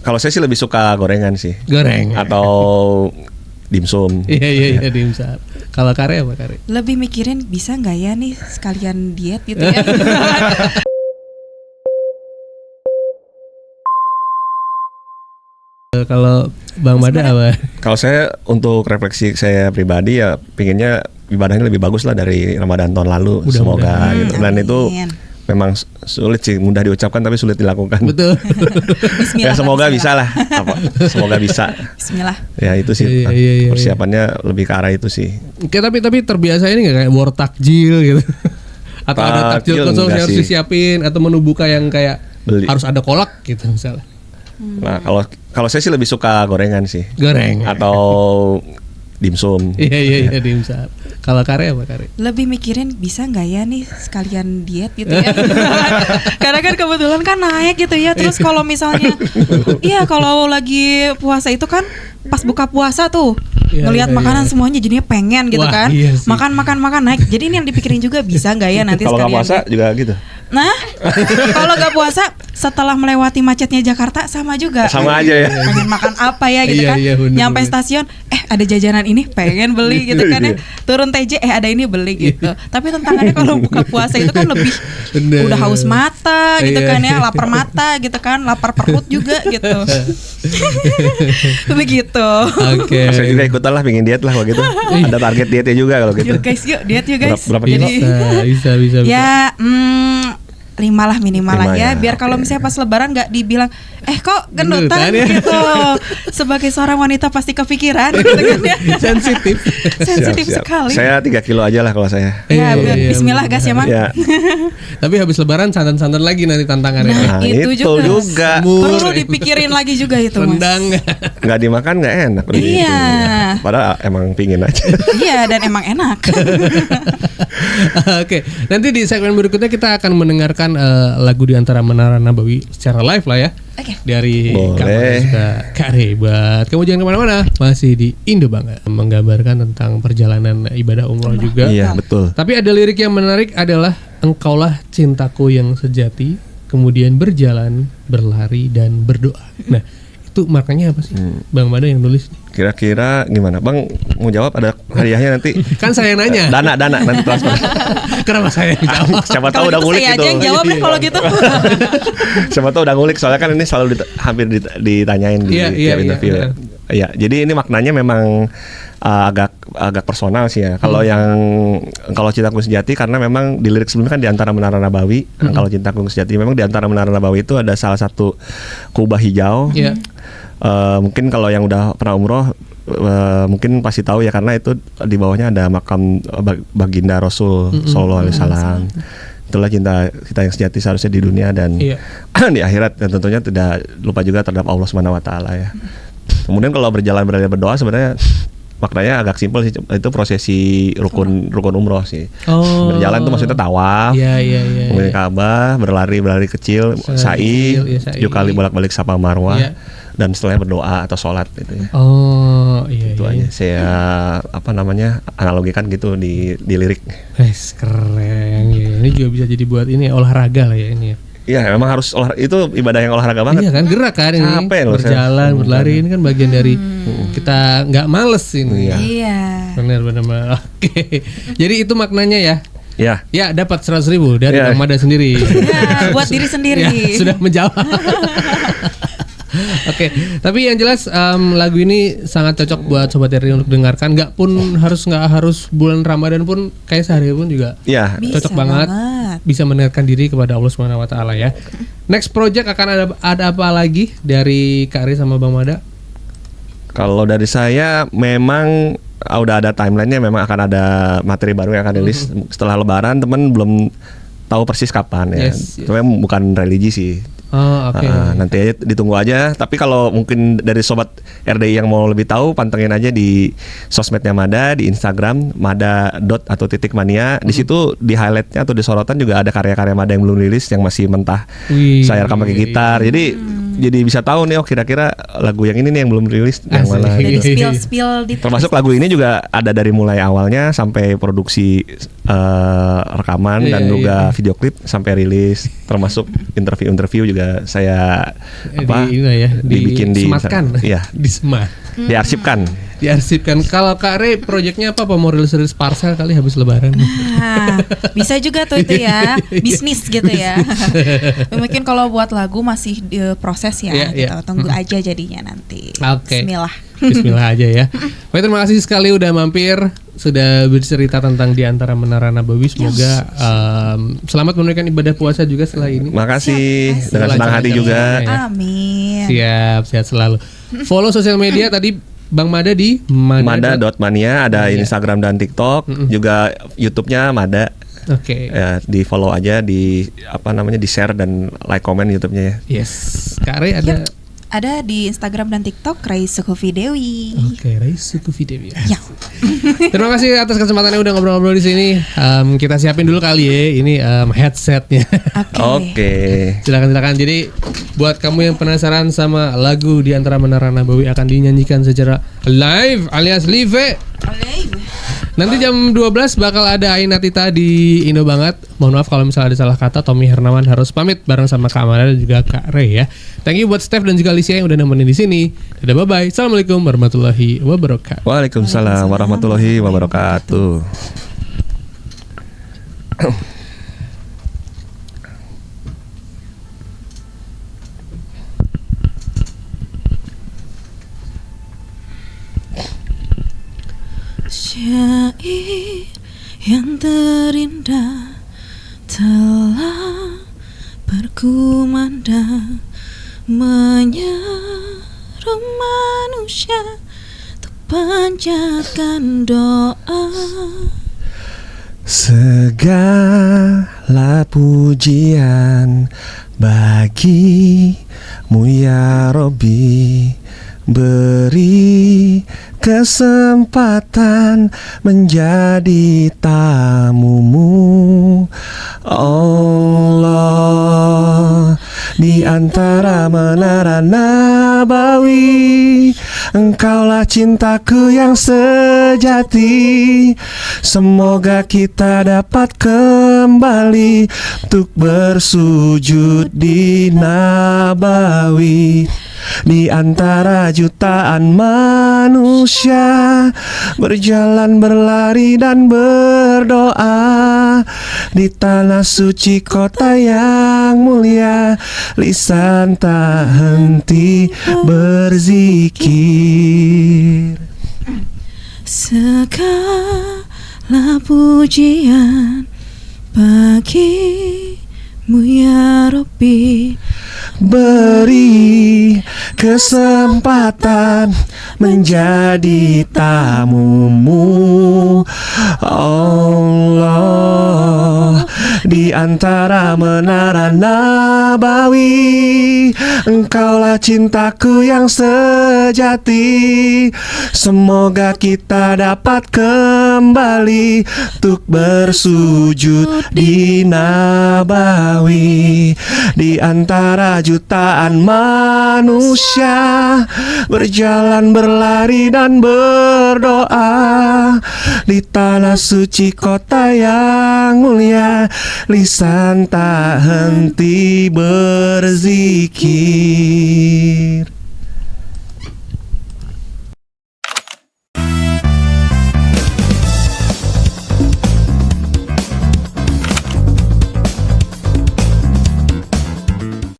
Kalau saya sih lebih suka gorengan sih. Goreng. Atau dimsum. Iya dimsum. Kalau Kare apa Kare? Lebih mikirin bisa nggak ya nih sekalian diet gitu ya. Kalau Bang Mada apa? Kalau saya untuk refleksi saya pribadi ya pinginnya ibadahnya lebih bagus lah dari Ramadan tahun lalu. Semoga gitu. Dan itu memang sulit sih, mudah diucapkan tapi sulit dilakukan. Betul. Ya semoga bisa lah. Semoga bisa. Bismillah. Ya itu sih persiapannya lebih ke arah itu sih. Oke, tapi terbiasa ini nggak kayak war takjil gitu? Atau ada takjil khusus yang harus disiapin atau menu buka yang kayak beli. Harus ada kolak gitu misalnya? Nah kalau saya sih lebih suka gorengan sih. Goreng. Atau dimsum. Iya dimsum. Kalau Kare apa Kare? Lebih mikirin bisa nggak ya nih sekalian diet gitu ya. Karena kan kebetulan kan naik gitu ya. Terus kalau misalnya, iya kalau lagi puasa itu kan pas buka puasa tuh ngelihat makanan semuanya jadinya pengen gitu. Wah, kan. Iya makan naik. Jadi ini yang dipikirin juga bisa nggak ya nanti kalau sekalian. Kalau nggak puasa juga gitu. Nah, kalau nggak puasa setelah melewati macetnya Jakarta sama juga. Sama aja ya. Pengen makan apa ya gitu kan. Nyampe stasiun, ada jajanan ini pengen beli gitu kan ya. Turun TJ ada ini beli gitu. Tapi tantangannya kalau buka puasa itu kan lebih udah haus mata gitu kan ya, lapar mata gitu kan, lapar perut juga gitu. Begitu. Oke. Saya juga ikutan lah, pengen diet lah kalau gitu. Ada target dietnya juga kalau gitu. Yuk guys, yuk diet yuk guys. Berapa kilo? Bisa. Ya 5 lah minimal lah ya. Biar kalau misalnya pas lebaran gak dibilang kok gendutan gitu. Sebagai seorang wanita pasti kepikiran gitu kan ya. Sensitif siap. Sekali. Saya 3 kilo aja lah kalau saya. Ya bismillah gas ya Mang. Tapi habis lebaran santan-santan lagi nanti tantangannya. Nah itu juga. Perlu dipikirin lagi juga itu Mas. Rendang gak dimakan gak enak. Iya Padahal emang pingin aja. Iya dan emang enak. Oke, nanti di segmen berikutnya kita akan mendengarkan lagu di antara Menara Nabawi secara live lah ya. Oke. Dari Kak Rebat. Kamu jangan kemana-mana. Masih di Indo Banget, menggambarkan tentang perjalanan ibadah umroh juga. Iya betul. Tapi ada lirik yang menarik adalah engkaulah cintaku yang sejati, kemudian berjalan, berlari dan berdoa. Nah itu maknanya apa sih? Bang Mada yang nulis. Kira-kira gimana Bang? Mau jawab ada hadiahnya nanti? Kan saya yang nanya. Dana nanti transfer. Kenapa saya yang jawab? Siapa tahu udah ngulik gitu. Saya aja yang jawab ya kalau gitu. Siapa tahu udah ngulik, soalnya kan ini selalu hampir ditanyain di tiap interview. Iya, jadi ini maknanya memang agak personal sih ya. Kalau Cintaku Sejati karena memang di lirik sebelumnya kan di antara Menara Nabawi. Kalau Cintaku Sejati memang di antara Menara Nabawi itu ada salah satu kubah hijau. Mungkin kalau yang udah pernah umroh mungkin pasti tahu ya, karena itu di bawahnya ada makam baginda Rasul Sallallahu Alaihi Wasallam. Itulah cinta kita yang sejati seharusnya di dunia dan di akhirat, dan tentunya tidak lupa juga terhadap Allah Subhanahu Wa Taala ya. Kemudian kalau berjalan berada berdoa sebenarnya maknanya agak simpel sih, itu prosesi rukun umroh sih. Berjalan tuh maksudnya tawaf, kemudian Ka'bah, berlari kecil, sa'i, 7 kali bolak-balik Safa Marwah, dan setelahnya berdoa atau sholat gitu ya. Itu aja saya analogikan gitu di lirik. Keren ya. Ini juga bisa jadi buat ini olahraga lah ya ini ya. Iya, memang harus itu ibadah yang olahraga banget. Iya kan, gerak kan ini. Berjalan, berlari ini kan bagian dari kita nggak males ini. Iya. Benar. Oke. Jadi itu maknanya ya. Ya, dapat 100.000 dari Bang Mada sendiri. Ya, buat diri sendiri. Sudah menjawab. Oke, tapi yang jelas lagu ini sangat cocok buat Sobat RI untuk dengarkan. Nggak harus bulan Ramadan pun, kayak sehari pun juga cocok banget. Bisa mendengarkan diri kepada Allah Subhanahu Wa Taala ya. Next project akan ada apa lagi dari Kak Ari sama Bang Mada? Kalau dari saya memang udah ada timelinenya, memang akan ada materi baru yang akan rilis setelah Lebaran. Temen belum tahu persis kapan ya. Itu bukan religi sih. Nanti aja ditunggu aja. Tapi kalau mungkin dari Sobat RDI yang mau lebih tahu, pantengin aja di sosmednya Mada, di Instagram mada.mania. Di situ di highlightnya atau di sorotan juga ada karya-karya Mada yang belum rilis, yang masih mentah. Saya rekam pakai gitar. Jadi bisa tahu nih, kira-kira lagu yang ini nih yang belum rilis yang mana. Jadi spill termasuk lagu ini juga ada dari mulai awalnya sampai produksi rekaman dan juga video klip sampai rilis, termasuk interview juga saya dibikin diarsipkan. Kalau Kak Rey proyeknya apa mau rilis parcel kali habis lebaran? Bisa juga tuh itu ya, bisnis gitu ya. Mungkin kalau buat lagu masih proses ya, kita tunggu aja jadinya nanti. Bismillah aja ya. Baik, terima kasih sekali udah mampir, sudah bercerita tentang Di Antara Menara Nabawi. Semoga selamat menunaikan ibadah puasa juga setelah ini. Makasih, dengan senang hati juga. Amin. Siap, sehat selalu. Follow sosial media tadi Bang Mada di Mada.mania, ada Instagram dan TikTok, juga YouTube-nya Mada. Oke. Ya, di follow aja, di share dan like komen YouTube-nya ya. Yes. Kak Rey ada Ada di Instagram dan TikTok Rey Sukufi Dewi. Oke, Rey Sukufi Dewi. Ya. Terima kasih atas kesempatannya udah ngobrol-ngobrol di sini. Kita siapin dulu kali ya ini headsetnya. Oke. Silakan. Jadi buat kamu yang penasaran sama lagu Di Antara Menara Nabawi akan dinyanyikan secara live alias live. Nanti jam 12 bakal ada Aina Tita di Indo Banget. Mohon maaf kalau misalnya ada salah kata. Tommy Hernawan harus pamit bareng sama Kak Amanda dan juga Kak Rey ya. Thank you buat Steph dan juga Alicia yang udah nemenin di sini. Dadah, bye bye. Assalamualaikum warahmatullahi wabarakatuh. Waalaikumsalam warahmatullahi wabarakatuh. Syair yang terindah telah berkumandang menyeru manusia untuk panjatkan doa. Segala pujian bagimu ya Robbi, beri kesempatan menjadi tamumu, Allah. Di antara menara Nabawi, Engkaulah cintaku yang sejati. Semoga kita dapat kembali untuk bersujud di Nabawi. Di antara jutaan manusia, berjalan, berlari, dan berdoa di tanah suci kota yang mulia, lisan tak henti berzikir. Segala pujian bagimu ya Robbi, beri kesempatan menjadi tamumu, Allah. Di antara menara Nabawi, Engkaulah cintaku yang sejati. Semoga kita dapat kembali untuk bersujud di Nabawi. Di antara jutaan manusia, berjalan, berlari, dan berdoa di tanah suci kota yang mulia, lisan tak henti berzikir.